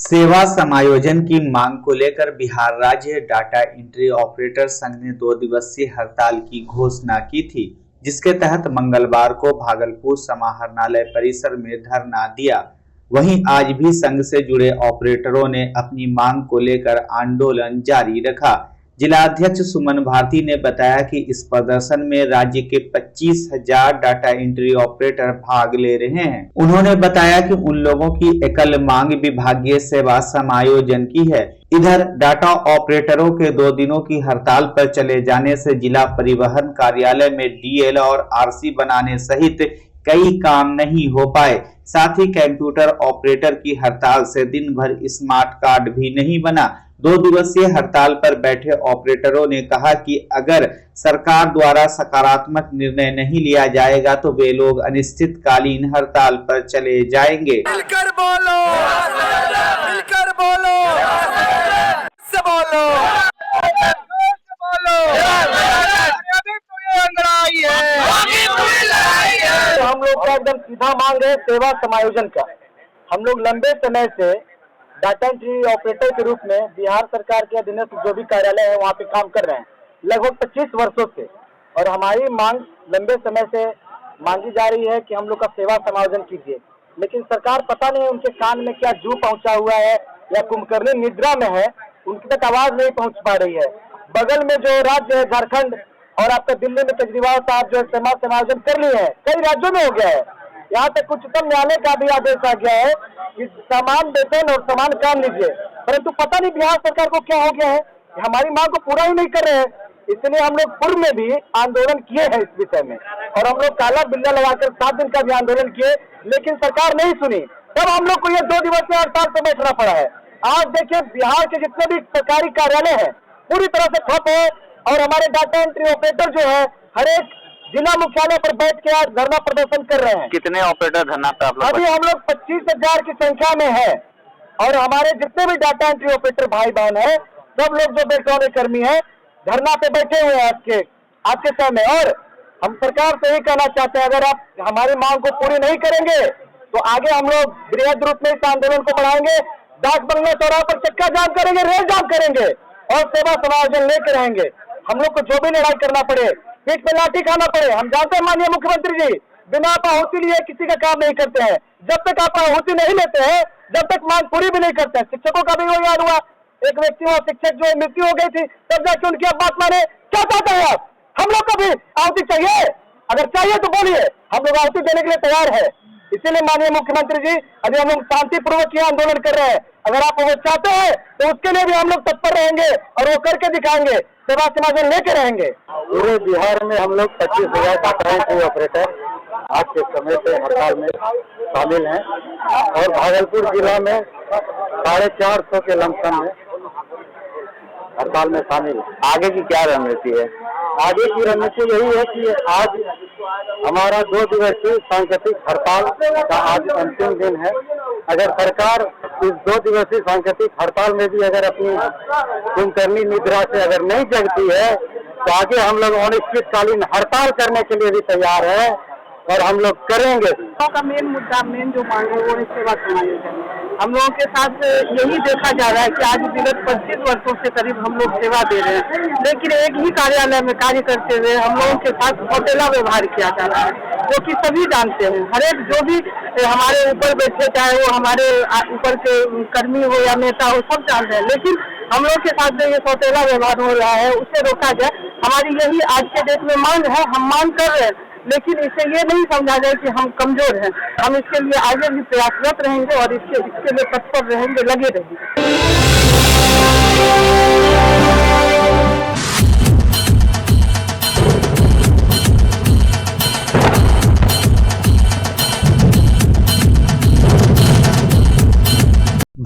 सेवा समायोजन की मांग को लेकर बिहार राज्य डाटा एंट्री ऑपरेटर संघ ने 2 दिवसीय हड़ताल की घोषणा की थी, जिसके तहत मंगलवार को भागलपुर समाहरणालय परिसर में धरना दिया। वहीं आज भी संघ से जुड़े ऑपरेटरों ने अपनी मांग को लेकर आंदोलन जारी रखा। जिला अध्यक्ष सुमन भारती ने बताया कि इस प्रदर्शन में राज्य के 25,000 डाटा एंट्री ऑपरेटर भाग ले रहे हैं। उन्होंने बताया कि उन लोगों की एकल मांग विभागीय सेवा समायोजन की है। इधर डाटा ऑपरेटरों के 2 दिनों की हड़ताल पर चले जाने से जिला परिवहन कार्यालय में डीएल और आरसी बनाने सहित कई काम नहीं हो पाए। साथ ही कंप्यूटर ऑपरेटर की हड़ताल से दिन भर स्मार्ट कार्ड भी नहीं बना। 2 दिवसीय हड़ताल पर बैठे ऑपरेटरों ने कहा कि अगर सरकार द्वारा सकारात्मक निर्णय नहीं लिया जाएगा तो वे लोग अनिश्चितकालीन हड़ताल पर चले जाएंगे। मिलकर बोलो, मिलकर बोलो, से बोलो, हम लोग का एकदम सीधा मांग है सेवा समायोजन का। हम लोग लंबे समय से डाटा एंट्री ऑपरेटर के रूप में बिहार सरकार के अधीनस्थ जो भी कार्यालय है वहाँ पे काम कर रहे हैं लगभग 25 वर्षों से, और हमारी मांग लंबे समय से मांगी जा रही है कि हम लोग का सेवा समायोजन कीजिए। लेकिन सरकार पता नहीं उनके कान में क्या जू पहुंचा हुआ है या कुंभकर्णी निद्रा में है, उनकी तक आवाज नहीं पहुंच पा रही है। बगल में जो राज्य है झारखंड और आपका दिल्ली में केजरीवाल साहब जो सेवा समायोजन कर लिए हैं, कई राज्यों में हो गया है। यहाँ तक उच्चतम न्यायालय का भी आदेश आ गया है कि समान वेतन और समान काम लीजिए, परंतु पता नहीं बिहार सरकार को क्या हो गया है, हमारी मांग को पूरा ही नहीं कर रहे हैं। इसलिए हम लोग पूर्व में भी आंदोलन किए हैं इस विषय में, और हम लोग काला बिल्ला लगाकर 7 दिन का भी आंदोलन किए, लेकिन सरकार नहीं सुनी। तब हम लोग को ये 2 दिवसीय हड़ताल पर बैठना पड़ा है। आज देखिए बिहार के जितने भी सरकारी कार्यालय हैं पूरी तरह से ठप है, और हमारे डाटा एंट्री ऑपरेटर जो है हर एक जिला मुख्यालय पर बैठ के आज धरना प्रदर्शन कर रहे हैं। कितने ऑपरेटर धरना पे आप लोग? अभी हम लोग 25,000 की संख्या में है, और हमारे जितने भी डाटा एंट्री ऑपरेटर भाई बहन है सब लोग जो इलेक्ट्रॉनिक कर्मी है धरना पे बैठे हुए हैं आज के समय। और हम सरकार से यही कहना चाहते हैं, अगर आप हमारी मांग को पूरी नहीं करेंगे तो आगे हम लोग बृहद रूप में इस आंदोलन को बढ़ाएंगे। डाक बंगला चौराहे पर चक्का जाम करेंगे, रेल जाम करेंगे और सेवा समायोजन लेकर रहेंगे। हम लोग को जो भी लड़ाई करना पड़े, पीठ पे लाठी खाना पड़े। हम जानते हैं माननीय मुख्यमंत्री जी बिना आप आहुति लिए किसी का काम नहीं करते हैं। जब तक आप आहुति नहीं लेते हैं, जब तक मांग पूरी भी नहीं करते हैं। शिक्षकों का भी वो याद हुआ, एक व्यक्ति वहाँ शिक्षक जो मृत्यु हो गई थी, तब जाके उनकी अब बात माने। क्या चाहते हैं आप? हम लोग को भी आहुति चाहिए, अगर चाहिए तो बोलिए, हम लोग आहुति देने के लिए तैयार है। इसीलिए माननीय मुख्यमंत्री जी अभी हम लोग शांतिपूर्वक ये आंदोलन कर रहे हैं। अगर आप वो चाहते हैं तो उसके लिए भी हम लोग तत्पर रहेंगे और वो करके दिखाएंगे, सेवा समायोजन लेके रहेंगे। पूरे बिहार में हम लोग 25,000 डाटा एंट्री ऑपरेटर आज के समय से हड़ताल में शामिल हैं, और भागलपुर जिला में 450 के लमसम में हड़ताल में शामिल है। आगे की क्या रणनीति है? आगे की रणनीति यही है कि आज हमारा 2 दिवसीय सांकेतिक हड़ताल का आज अंतिम दिन है। अगर सरकार इस 2 दिवसीय सांकेतिक हड़ताल में भी अगर अपनी कुंभकर्णी निद्रा से अगर नहीं जगती है तो आगे हम लोग अनिश्चितकालीन हड़ताल करने के लिए भी तैयार है, और हम लोग करेंगे। का मेन मुद्दा, मेन जो मांग है वो है सेवा समायोजन। हम लोगों के साथ यही देखा जा रहा है कि आज विगत 25 वर्षों से करीब हम लोग सेवा दे रहे हैं, लेकिन एक ही कार्यालय में कार्य करते हुए हम लोगों के साथ सौतेला व्यवहार किया जा रहा है, जो कि सभी जानते हैं। हर एक जो भी हमारे ऊपर बैठे, चाहे वो हमारे ऊपर के कर्मी हो या नेता हो, सब जानते हैं। लेकिन हम लोग के साथ जो ये सौतेला व्यवहार हो रहा है उसे रोका जाए। हमारी यही आज के डेट में मांग है, हम मांग कर रहे हैं, लेकिन इसे ये नहीं समझा जाए कि हम कमजोर हैं। हम इसके लिए आगे भी प्रयासरत रहेंगे और इसके लिए तत्पर रहेंगे, लगे रहेंगे।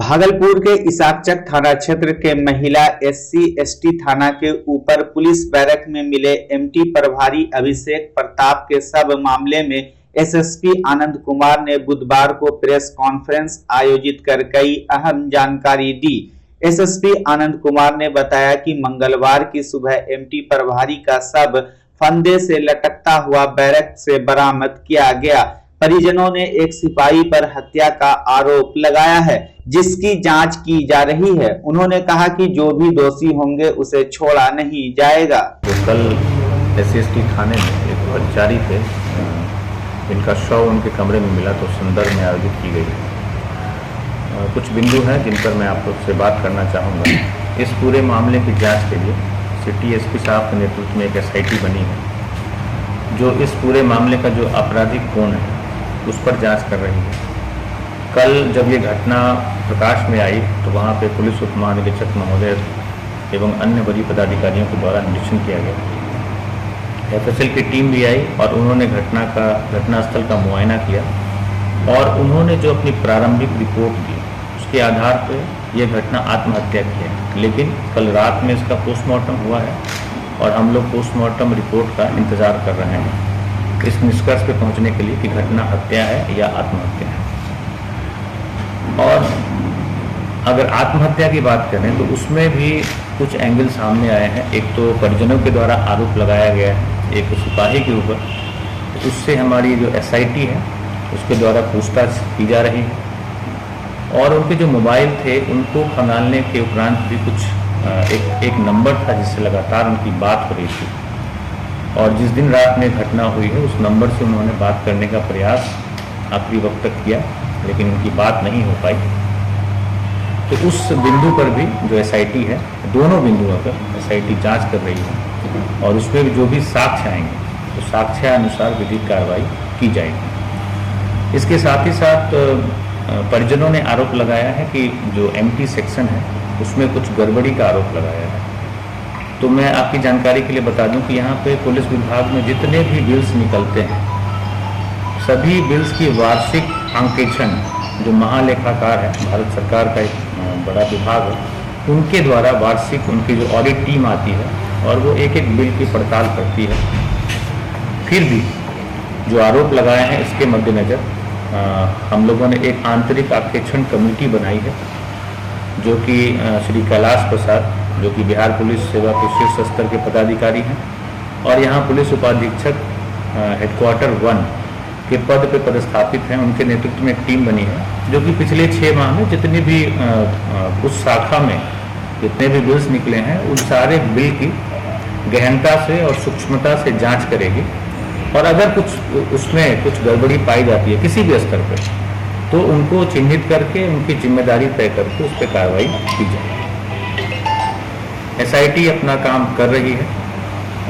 भागलपुर के इसाकचक थाना क्षेत्र के महिला SC/ST थाना के ऊपर पुलिस बैरक में मिले MT प्रभारी अभिषेक प्रताप के सब मामले में SSP आनंद कुमार ने बुधवार को प्रेस कॉन्फ्रेंस आयोजित कर कई अहम जानकारी दी। SSP आनंद कुमार ने बताया कि मंगलवार की सुबह MT प्रभारी का शव फंदे से लटकता हुआ बैरक से बरामद किया गया। परिजनों ने एक सिपाही पर हत्या का आरोप लगाया है, जिसकी जांच की जा रही है। उन्होंने कहा कि जो भी दोषी होंगे उसे छोड़ा नहीं जाएगा। तो कल SST थाने में एक कर्मचारी थे, इनका शव उनके कमरे में मिला, तो संदर्भ में आयोजित की गई। कुछ बिंदु हैं जिन पर मैं आप लोग से बात करना चाहूँगा। इस पूरे मामले की जांच के लिए सिटी SP साहब के नेतृत्व में एक SIT बनी है, जो इस पूरे मामले का जो आपराधिक कोण है उस पर जांच कर रही है। कल जब ये घटना प्रकाश में आई तो वहाँ पे पुलिस उप महानिरीक्षक महोदय एवं अन्य वरीय पदाधिकारियों के द्वारा निरीक्षण किया गया। FSL की टीम भी आई और उन्होंने घटनास्थल का मुआयना किया और उन्होंने जो अपनी प्रारंभिक रिपोर्ट दी उसके आधार पर यह घटना आत्महत्या की है। लेकिन कल रात में इसका पोस्टमार्टम हुआ है और हम लोग पोस्टमार्टम रिपोर्ट का इंतज़ार कर रहे हैं इस निष्कर्ष पे पहुंचने के लिए कि घटना हत्या है या आत्महत्या है। और अगर आत्महत्या की बात करें तो उसमें भी कुछ एंगल सामने आए हैं। एक तो परिजनों के द्वारा आरोप लगाया गया है एक सिपाही के ऊपर, तो उससे हमारी जो SIT है उसके द्वारा पूछताछ की जा रही है। और उनके जो मोबाइल थे उनको खंगालने के उपरांत भी कुछ एक नंबर था जिससे लगातार उनकी बात हो रही थी, और जिस दिन रात में घटना हुई है उस नंबर से उन्होंने बात करने का प्रयास आखिरी वक्त तक किया, लेकिन उनकी बात नहीं हो पाई। तो उस बिंदु पर भी जो SIT है, दोनों बिंदुओं पर SIT जांच कर रही है और उसमें भी जो भी साक्ष्य आएंगे तो साक्ष्यानुसार विधिक कार्रवाई की जाएगी। इसके साथ ही साथ परिजनों ने आरोप लगाया है कि जो MT सेक्शन है उसमें कुछ गड़बड़ी का आरोप लगाया है। तो मैं आपकी जानकारी के लिए बता दूं कि यहाँ पे पुलिस विभाग में जितने भी बिल्स निकलते हैं सभी बिल्स की वार्षिक अंकेक्षण जो महालेखाकार है, भारत सरकार का एक बड़ा विभाग है, उनके द्वारा वार्षिक उनकी जो ऑडिट टीम आती है और वो एक एक बिल की पड़ताल करती है। फिर भी जो आरोप लगाए हैं इसके मद्देनज़र हम लोगों ने एक आंतरिक आक्षेपण कमेटी बनाई है, जो कि श्री कैलाश प्रसाद जो कि बिहार पुलिस सेवा के शीर्ष स्तर के पदाधिकारी हैं और यहाँ पुलिस उपाधीक्षक हेडक्वार्टर 1 के पद पर पदस्थापित हैं, उनके नेतृत्व में एक टीम बनी है जो कि पिछले 6 माह में जितने भी उस शाखा में जितने भी बिल्स निकले हैं उन सारे बिल की गहनता से और सूक्ष्मता से जांच करेगी और अगर कुछ उसमें कुछ गड़बड़ी पाई जाती है किसी भी स्तर पर तो उनको चिन्हित करके उनकी जिम्मेदारी तय करके उस पर कार्रवाई की जाए। SIT अपना काम कर रही है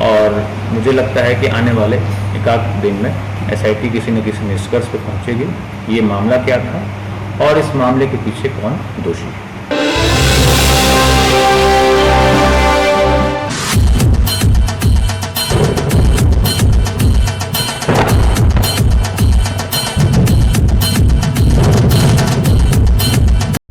और मुझे लगता है कि आने वाले एक आध दिन में SIT किसी न किसी निष्कर्ष पर पहुंचेगी ये मामला क्या था और इस मामले के पीछे कौन दोषी है।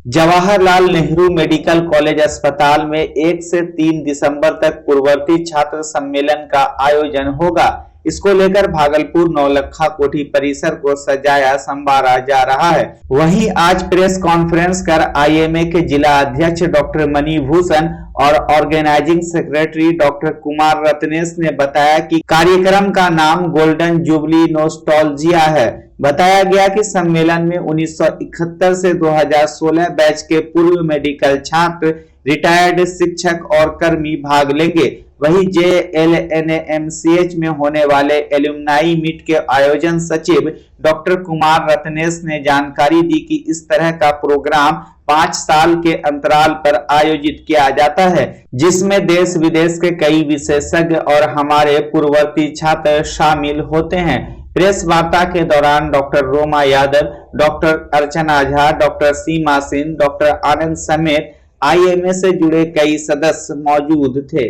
जवाहरलाल नेहरू मेडिकल कॉलेज अस्पताल में 1 से 3 दिसंबर तक पूर्ववर्ती छात्र सम्मेलन का आयोजन होगा। इसको लेकर भागलपुर नौलखा कोठी परिसर को सजाया संवारा जा रहा है। वहीं आज प्रेस कॉन्फ्रेंस कर IMA के जिला अध्यक्ष डॉक्टर मणिभूषण और organizing secretary doctor Kumar Ratnesh ने बताया कि कार्यक्रम का नाम गोल्डन जुबली नोस्टैल्जिया है। बताया गया कि सम्मेलन में 1971 से 2016 बैच के पूर्व मेडिकल छात्र, रिटायर्ड शिक्षक और कर्मी भाग लेंगे। वहीं JLNAMCH में होने वाले एलुमनाई मीट के आयोजन सचिव डॉक्टर कुमार रत्नेश ने जानकारी दी कि इस तरह का प्रोग्राम 5 साल के अंतराल पर आयोजित किया जाता है, जिसमें देश विदेश के कई विशेषज्ञ और हमारे पूर्ववर्ती छात्र शामिल होते हैं। प्रेस वार्ता के दौरान डॉक्टर रोमा यादव, डॉक्टर अर्चना झा, डॉक्टर सीमा सिंह, डॉक्टर आनंद समेत IMA से जुड़े कई सदस्य मौजूद थे।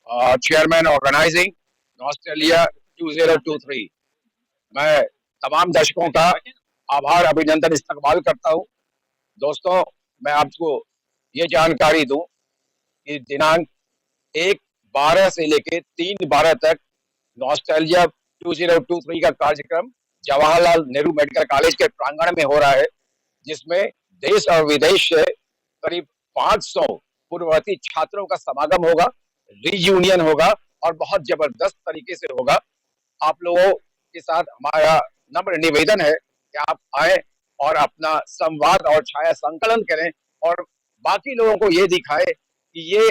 चेयरमैन ऑर्गेनाइजिंग नॉस्टैल्जिया 2023, मैं तमाम दर्शकों का आभार अभिनंदन इस्तकबाल करता हूं। दोस्तों, मैं आपको ये जानकारी दूं कि दिनांक 1/12 से लेकर 3/12 तक नॉस्टैल्जिया 2023 का कार्यक्रम जवाहरलाल नेहरू मेडिकल कॉलेज के प्रांगण में हो रहा है, जिसमें देश और विदेश से करीब 500 पूर्ववर्ती छात्रों का समागम होगा, रीयूनियन होगा और बहुत जबरदस्त तरीके से होगा। आप लोगों के साथ हमारा नम्र निवेदन है कि आप आए और अपना संवाद और छाया संकलन करें और बाकी लोगों को ये दिखाए कि ये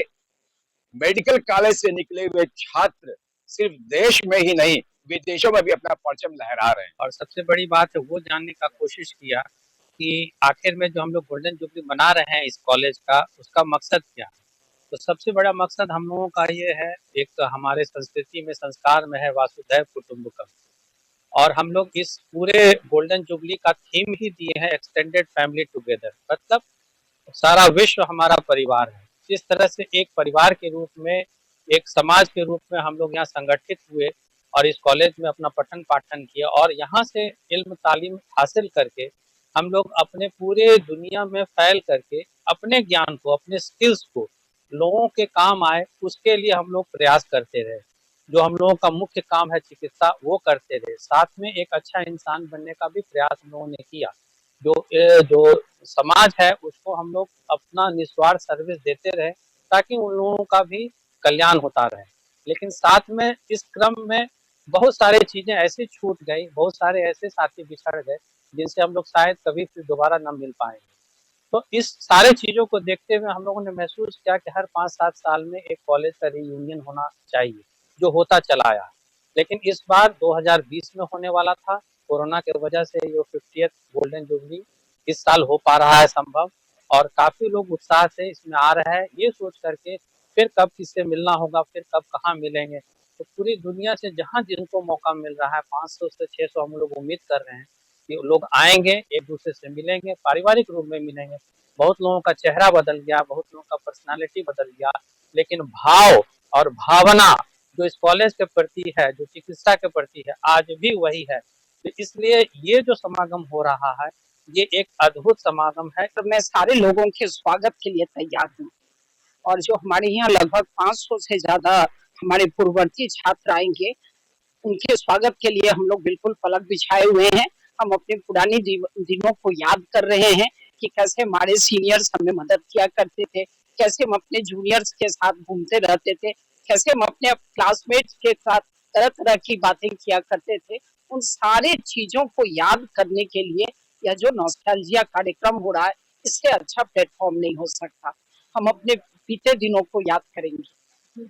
मेडिकल कॉलेज से निकले हुए छात्र सिर्फ देश में ही नहीं विदेशों में भी अपना परचम लहरा रहे हैं। और सबसे बड़ी बात है वो जानने का कोशिश किया कि आखिर में जो हम लोग गोल्डन जुबली मना रहे हैं इस कॉलेज का, उसका मकसद क्या है। तो सबसे बड़ा मकसद हम लोगों का ये है, एक तो हमारे संस्कृति में संस्कार में है वासुधैव कुटुंबकम, और हम लोग इस पूरे गोल्डन जुबली का थीम ही दिए हैं एक्सटेंडेड फैमिली टुगेदर, मतलब सारा विश्व हमारा परिवार है। इस तरह से एक परिवार के रूप में, एक समाज के रूप में हम लोग यहाँ संगठित हुए और इस कॉलेज में अपना पठन पाठन किया और यहाँ से इल्म तालीम हासिल करके हम लोग अपने पूरे दुनिया में फैल करके अपने ज्ञान को, अपने स्किल्स को लोगों के काम आए, उसके लिए हम लोग प्रयास करते रहे। जो हम लोगों का मुख्य काम है चिकित्सा, वो करते रहे। साथ में एक अच्छा इंसान बनने का भी प्रयास हम लोगों ने किया। जो समाज है उसको हम लोग अपना निस्वार्थ सर्विस देते रहे ताकि उन लोगों का भी कल्याण होता रहे। लेकिन साथ में इस क्रम में बहुत सारे चीजें ऐसी छूट गई, बहुत सारे ऐसे साथी बिछड़ गए जिनसे हम लोग शायद कभी फिर दोबारा न मिल पाएंगे। तो इस सारे चीजों को देखते हुए हम लोगों ने महसूस किया कि हर 5-7 साल में एक कॉलेज का रीयूनियन होना चाहिए, जो होता चला आया। लेकिन इस बार 2020 में होने वाला था, कोरोना की वजह से ये 50th गोल्डन जुबली इस साल हो पा रहा है संभव, और काफी लोग उत्साह से इसमें आ रहे हैं ये सोच करके फिर कब किससे मिलना होगा, फिर कब कहाँ मिलेंगे। तो पूरी दुनिया से जहाँ जिनको मौका मिल रहा है 500 से 600 हम लोग उम्मीद कर रहे हैं कि लोग आएंगे, एक दूसरे से मिलेंगे, पारिवारिक रूप में मिलेंगे। बहुत लोगों का चेहरा बदल गया, बहुत लोगों का पर्सनालिटी बदल गया, लेकिन भाव और भावना जो इस कॉलेज के प्रति है, जो चिकित्सा के प्रति है, आज भी वही है। तो इसलिए ये जो समागम हो रहा है ये एक अद्भुत समागम है। तो मैं सारे लोगों के स्वागत के लिए तैयार हूँ और जो हमारे यहाँ लगभग 500 से ज्यादा हमारे पूर्ववर्ती छात्र आएंगे, उनके स्वागत के लिए हम लोग बिल्कुल पलक बिछाए हुए हैं। हम अपने पुराने दिनों को याद कर रहे हैं कि कैसे हमारे सीनियर्स हमें मदद किया करते थे, कैसे हम अपने जूनियर्स के साथ घूमते रहते थे, कैसे हम अपने क्लासमेट्स के साथ तरह तरह की बातें किया करते थे। उन सारे चीजों को याद करने के लिए यह जो नॉस्टैल्जिया कार्यक्रम हो रहा है, इससे अच्छा प्लेटफॉर्म नहीं हो सकता। हम अपने बीते दिनों को याद करेंगे।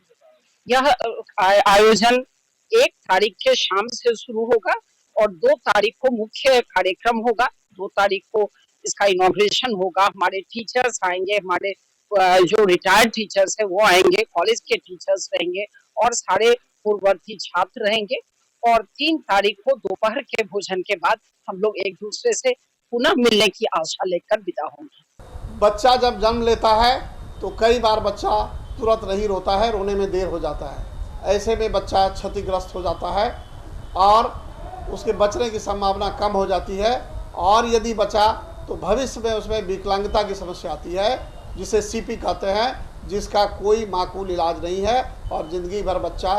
यह आयोजन 1 तारीख के शाम से शुरू होगा और 2 तारीख को मुख्य कार्यक्रम होगा। 2 तारीख को इसका इनॉग्रेशन होगा। हमारे टीचर्स आएंगे, हमारे जो रिटायर्ड टीचर्स है वो आएंगे, कॉलेज के टीचर्स रहेंगे और सारे पूर्ववर्ती छात्र रहेंगे। और 3 तारीख को दोपहर के भोजन के बाद हम लोग एक दूसरे से पुनः मिलने की आशा लेकर विदा होंगे। बच्चा जब जन्म लेता है तो कई बार बच्चा तुरंत नहीं रोता है, रोने में देर हो जाता है। ऐसे में बच्चा क्षतिग्रस्त हो जाता है और उसके बचने की संभावना कम हो जाती है। और यदि बचा तो भविष्य में उसमें विकलांगता की समस्या आती है, जिसे सीपी कहते हैं, जिसका कोई माकूल इलाज नहीं है और ज़िंदगी भर बच्चा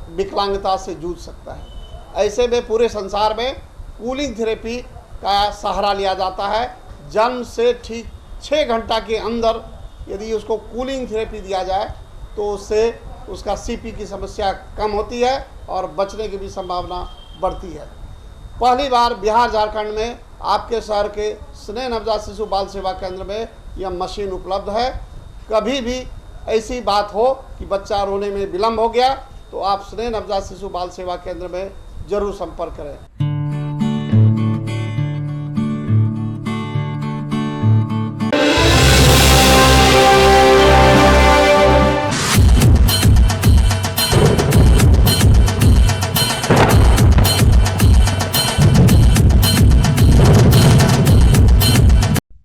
विकलांगता से जूझ सकता है। ऐसे में पूरे संसार में कूलिंग थेरेपी का सहारा लिया जाता है। जन्म से ठीक 6 घंटा के अंदर यदि उसको कूलिंग थेरेपी दिया जाए तो उससे उसका सीपी की समस्या कम होती है और बचने की भी संभावना बढ़ती है। पहली बार बिहार झारखंड में आपके शहर के स्नेह नवजात शिशु बाल सेवा केंद्र में यह मशीन उपलब्ध है। कभी भी ऐसी बात हो कि बच्चा रोने में विलम्ब हो गया तो आप स्नेह नवजात शिशु बाल सेवा केंद्र में जरूर संपर्क करें।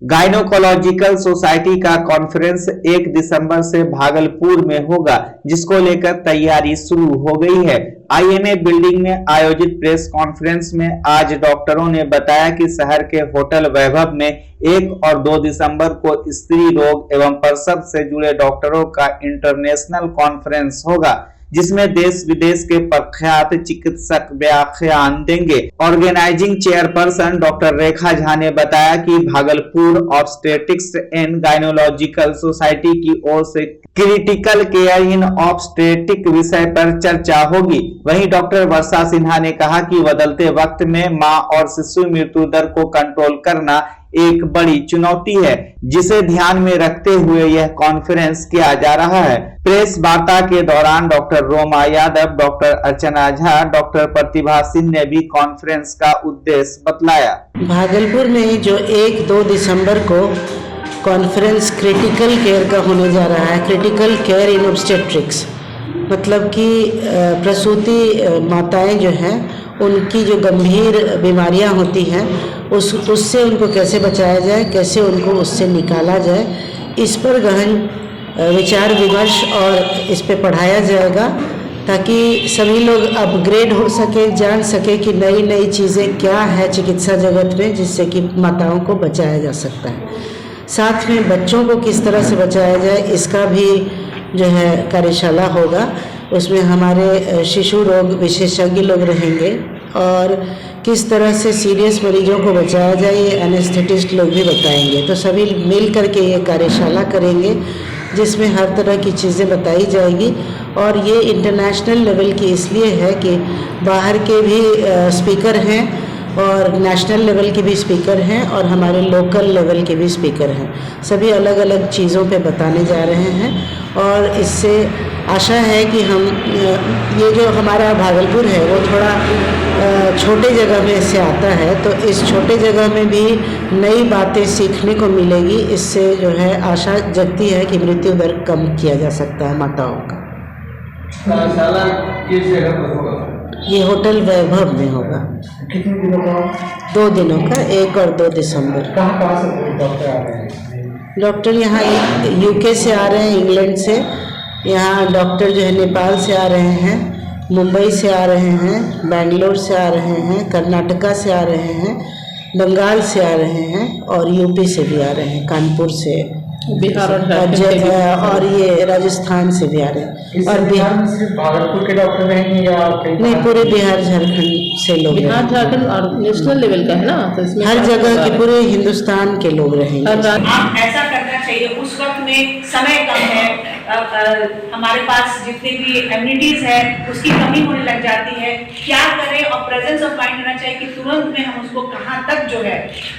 गायनोकोलॉजिकल सोसाइटी का कॉन्फ्रेंस 1 दिसंबर से भागलपुर में होगा, जिसको लेकर तैयारी शुरू हो गई है। आईएमए बिल्डिंग में आयोजित प्रेस कॉन्फ्रेंस में आज डॉक्टरों ने बताया कि शहर के होटल वैभव में 1 और 2 दिसंबर को स्त्री रोग एवं प्रसव से जुड़े डॉक्टरों का इंटरनेशनल कॉन्फ्रेंस होगा, जिसमें देश विदेश के प्रख्यात चिकित्सक व्याख्यान देंगे। ऑर्गेनाइजिंग चेयरपर्सन डॉक्टर रेखा झा ने बताया कि भागलपुर ऑब्स्टेटिक्स एंड गायनोलॉजिकल सोसाइटी की ओर से क्रिटिकल केयर इन ऑब्स्टेट्रिक विषय पर चर्चा होगी। वहीं डॉक्टर वर्षा सिन्हा ने कहा कि बदलते वक्त में मां और शिशु मृत्यु दर को कंट्रोल करना एक बड़ी चुनौती है, जिसे ध्यान में रखते हुए यह कॉन्फ्रेंस किया जा रहा है। प्रेस वार्ता के दौरान डॉक्टर रोमा यादव, डॉक्टर अर्चना झा, डॉक्टर प्रतिभा सिंह ने भी कॉन्फ्रेंस का उद्देश्य बतलाया। भागलपुर में जो 1-2 दिसंबर को कॉन्फ्रेंस क्रिटिकल केयर का होने जा रहा है, क्रिटिकल केयर इन ऑब्स्टेट्रिक्स, मतलब कि प्रसूति माताएं जो हैं उनकी जो गंभीर बीमारियां होती हैं उससे उनको कैसे बचाया जाए, कैसे उनको उससे निकाला जाए, इस पर गहन विचार विमर्श और इस पे पढ़ाया जाएगा, ताकि सभी लोग अपग्रेड हो सके, जान सके कि नई नई चीज़ें क्या है चिकित्सा जगत में, जिससे कि माताओं को बचाया जा सकता है। साथ में बच्चों को किस तरह से बचाया जाए इसका भी जो है कार्यशाला होगा। उसमें हमारे शिशु रोग विशेषज्ञ लोग रहेंगे और किस तरह से सीरियस मरीजों को बचाया जाए ये एनेस्थेटिस्ट लोग भी बताएंगे। तो सभी मिल करके ये कार्यशाला करेंगे जिसमें हर तरह की चीज़ें बताई जाएगी। और ये इंटरनेशनल लेवल की इसलिए है कि बाहर के भी स्पीकर हैं और नेशनल लेवल के भी स्पीकर हैं और हमारे लोकल लेवल के भी स्पीकर हैं। सभी अलग अलग चीज़ों पे बताने जा रहे हैं और इससे आशा है कि हम ये जो हमारा भागलपुर है वो थोड़ा छोटे जगह में से आता है, तो इस छोटे जगह में भी नई बातें सीखने को मिलेगी। इससे जो है आशा जगती है कि मृत्यु दर कम किया जा सकता है माताओं का। कार्यशाला किस जगह पर होगा? ये होटल वैभव में होगा। कितने दिनों का? 2 दिनों का, 1 और 2 दिसंबर। कहाँ से डॉक्टर आ रहे हैं? डॉक्टर यहाँ यूके से आ रहे हैं, इंग्लैंड से। यहाँ डॉक्टर जो है नेपाल से आ रहे हैं, मुंबई से आ रहे हैं, बेंगलोर से आ रहे हैं, कर्नाटका से आ रहे हैं, बंगाल से आ रहे हैं और यूपी से भी आ रहे हैं, कानपुर से, बिहार और ये राजस्थान से भी आ रहे हैं। और बिहार में सिर्फ भागलपुर के डॉक्टर रहेंगे या नहीं, पूरे बिहार झारखंड से लोग, बिहार झारखंड और नेशनल लेवल का है ना, तो इसमें हर जगह के पूरे हिंदुस्तान के लोग रहेंगे। आप ऐसा करना चाहिए, उस वक्त में समय कम है, हमारे पास जितनी भी एम्यूनिटीज है उसकी कमी होने लग जाती है। क्या करें और प्रेजेंस ऑफ माइंड होना चाहिए कि तुरंत में हम उसको कहाँ तक जो है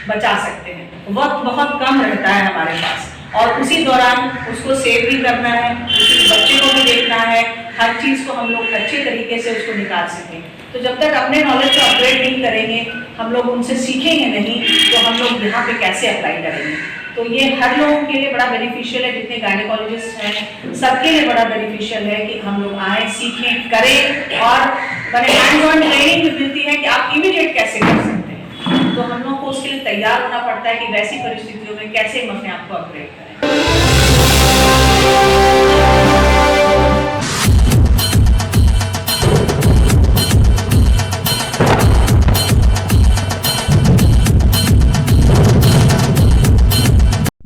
बचा सकते हैं। वक्त बहुत कम रहता है हमारे पास और उसी दौरान उसको सेव भी करना है, उसी बच्चे को भी देखना है, हर चीज़ को हम लोग अच्छे तरीके से उसको निकाल सकें। तो जब तक अपने नॉलेज को अपग्रेड नहीं करेंगे, हम लोग उनसे सीखेंगे नहीं, तो हम लोग यहाँ पे कैसे अप्लाई करेंगे। तो ये हर लोगों के लिए बड़ा बेनिफिशियल है, जितने गायनेकोलॉजिस्ट हैं सबके लिए बड़ा बेनिफिशियल है कि हम लोग आए, सीखें, करें और मैंने हैंड्स ऑन ट्रेनिंग भी मिलती है कि आप इमीडिएट कैसे कर सकते हैं। तो हम लोग को उसके लिए तैयार होना पड़ता है कि वैसी परिस्थितियों में कैसे हम अपने आप को अपग्रेड करें।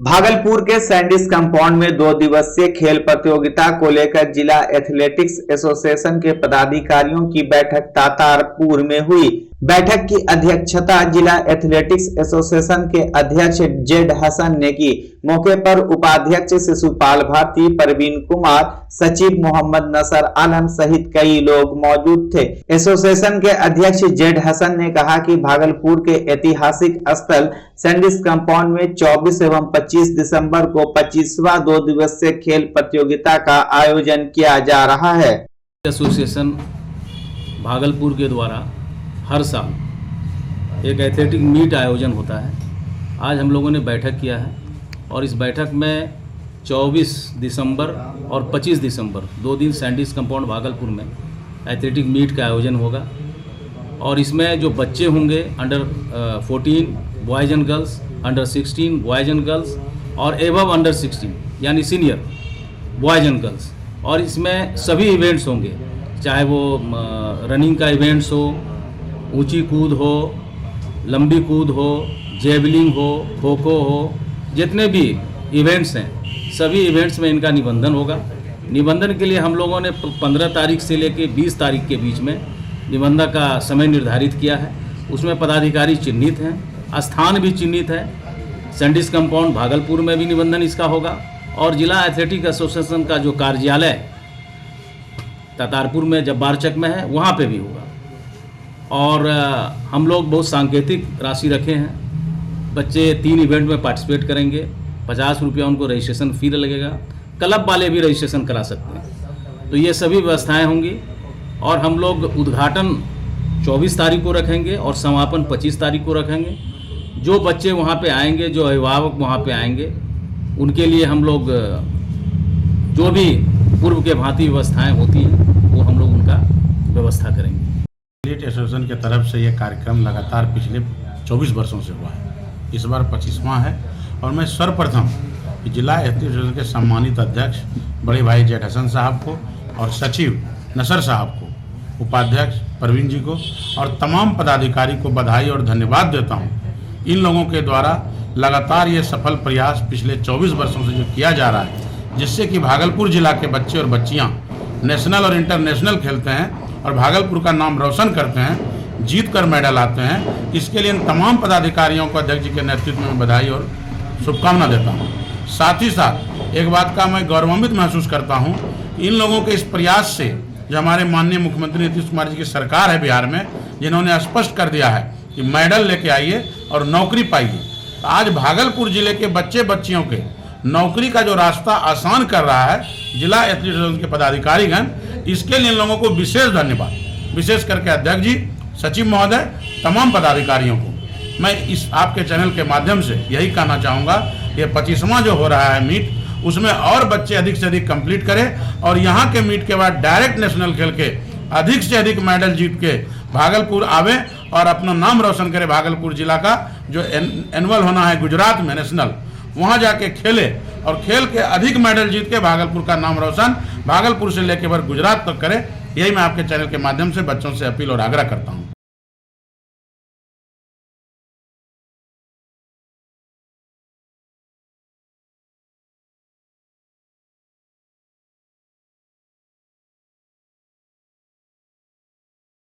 भागलपुर के सैंडिस कंपाउंड में 2 दिवसीय खेल प्रतियोगिता को लेकर जिला एथलेटिक्स एसोसिएशन के पदाधिकारियों की बैठक तातारपुर में हुई। बैठक की अध्यक्षता जिला एथलेटिक्स एसोसिएशन के अध्यक्ष जेड हसन ने की। मौके पर उपाध्यक्ष शिशुपाल भारती, परवीन कुमार, सचिव मोहम्मद नसर आलम सहित कई लोग मौजूद थे। एसोसिएशन के अध्यक्ष जेड हसन ने कहा कि भागलपुर के ऐतिहासिक स्थल सैंडिस कंपाउंड में 24 एवं 25 दिसंबर को 25वां 2 दिवसीय खेल प्रतियोगिता का आयोजन किया जा रहा है। एसोसिएशन भागलपुर के द्वारा हर साल एक एथलेटिक मीट आयोजन होता है। आज हम लोगों ने बैठक किया है और इस बैठक में 24 दिसंबर और 25 दिसंबर 2 दिन सैंडिस कंपाउंड भागलपुर में एथलेटिक मीट का आयोजन होगा। और इसमें जो बच्चे होंगे under 14 boys and girls, under 16 boys and girls और एबव अंडर 16 यानी सीनियर बॉयज़ एंड गर्ल्स। और इसमें सभी इवेंट्स होंगे, चाहे वो रनिंग का इवेंट्स हो, ऊंची कूद हो, लंबी कूद हो, जेवलिंग हो, खो खो हो, जितने भी इवेंट्स हैं सभी इवेंट्स में इनका निबंधन होगा। निबंधन के लिए हम लोगों ने 15 तारीख से लेकर 20 तारीख के बीच में निबंधन का समय निर्धारित किया है। उसमें पदाधिकारी चिन्हित हैं, स्थान भी चिन्हित है। सैंडिस कंपाउंड भागलपुर में भी निबंधन इसका होगा और जिला एथलेटिक एसोसिएशन का जो कार्यालय तातारपुर में जब्बारचक में है वहाँ पे भी होगा। और हम लोग बहुत सांकेतिक राशि रखे हैं। बच्चे 3 इवेंट में पार्टिसिपेट करेंगे। 50 रुपया उनको रजिस्ट्रेशन फ़ी लगेगा। क्लब वाले भी रजिस्ट्रेशन करा सकते हैं। तो ये सभी व्यवस्थाएं होंगी। और हम लोग उद्घाटन 24 तारीख को रखेंगे और समापन 25 तारीख को रखेंगे। जो बच्चे वहाँ पे आएंगे, जो अभिभावक वहाँ पे आएंगे, उनके लिए हम लोग जो भी पूर्व के भांति व्यवस्थाएं होती हैं वो हम लोग उनका व्यवस्था करेंगे। एथलीट एसोसिएशन की तरफ से ये कार्यक्रम लगातार पिछले 24 वर्षों से हुआ है। इस बार 25वां है और मैं सर्वप्रथम जिला एथलीट एसोसिएशन के सम्मानित अध्यक्ष बड़े भाई जेठ हसन साहब को और सचिव नसर साहब को, उपाध्यक्ष परवीन जी को और तमाम पदाधिकारी को बधाई और धन्यवाद देता हूँ। इन लोगों के द्वारा लगातार ये सफल प्रयास पिछले 24 वर्षों से जो किया जा रहा है, जिससे कि भागलपुर जिला के बच्चे और बच्चियाँ नेशनल और इंटरनेशनल खेलते हैं और भागलपुर का नाम रोशन करते हैं, जीत कर मेडल आते हैं। इसके लिए इन तमाम पदाधिकारियों को अध्यक्ष जी के नेतृत्व में बधाई और शुभकामना देता हूँ। साथ ही साथ एक बात का मैं गौरवान्वित महसूस करता हूँ, इन लोगों के इस प्रयास से जो हमारे माननीय मुख्यमंत्री नीतीश कुमार जी की सरकार है बिहार में, जिन्होंने स्पष्ट कर दिया है कि मेडल लेके आइए और नौकरी पाइए। तो आज भागलपुर जिले के बच्चे बच्चियों के नौकरी का जो रास्ता आसान कर रहा है जिला एथलीट एसोसिएशन के पदाधिकारीगण, इसके लिए इन लोगों को विशेष धन्यवाद, विशेष करके अध्यक्ष जी, सचिव महोदय, तमाम पदाधिकारियों को मैं इस आपके चैनल के माध्यम से यही कहना चाहूँगा, ये 25वां जो हो रहा है मीट, उसमें और बच्चे अधिक से अधिक कंप्लीट करें और यहाँ के मीट के बाद डायरेक्ट नेशनल खेल के अधिक से अधिक मेडल जीत के भागलपुर आवे और अपना नाम रोशन करे। भागलपुर जिला का जो एनुअल होना है गुजरात में नेशनल, वहाँ जाके खेले और खेल के अधिक मेडल जीत के भागलपुर का नाम रोशन भागलपुर से लेकर गुजरात तक करे। यही मैं आपके चैनल के माध्यम से बच्चों से अपील और आग्रह करता हूँ।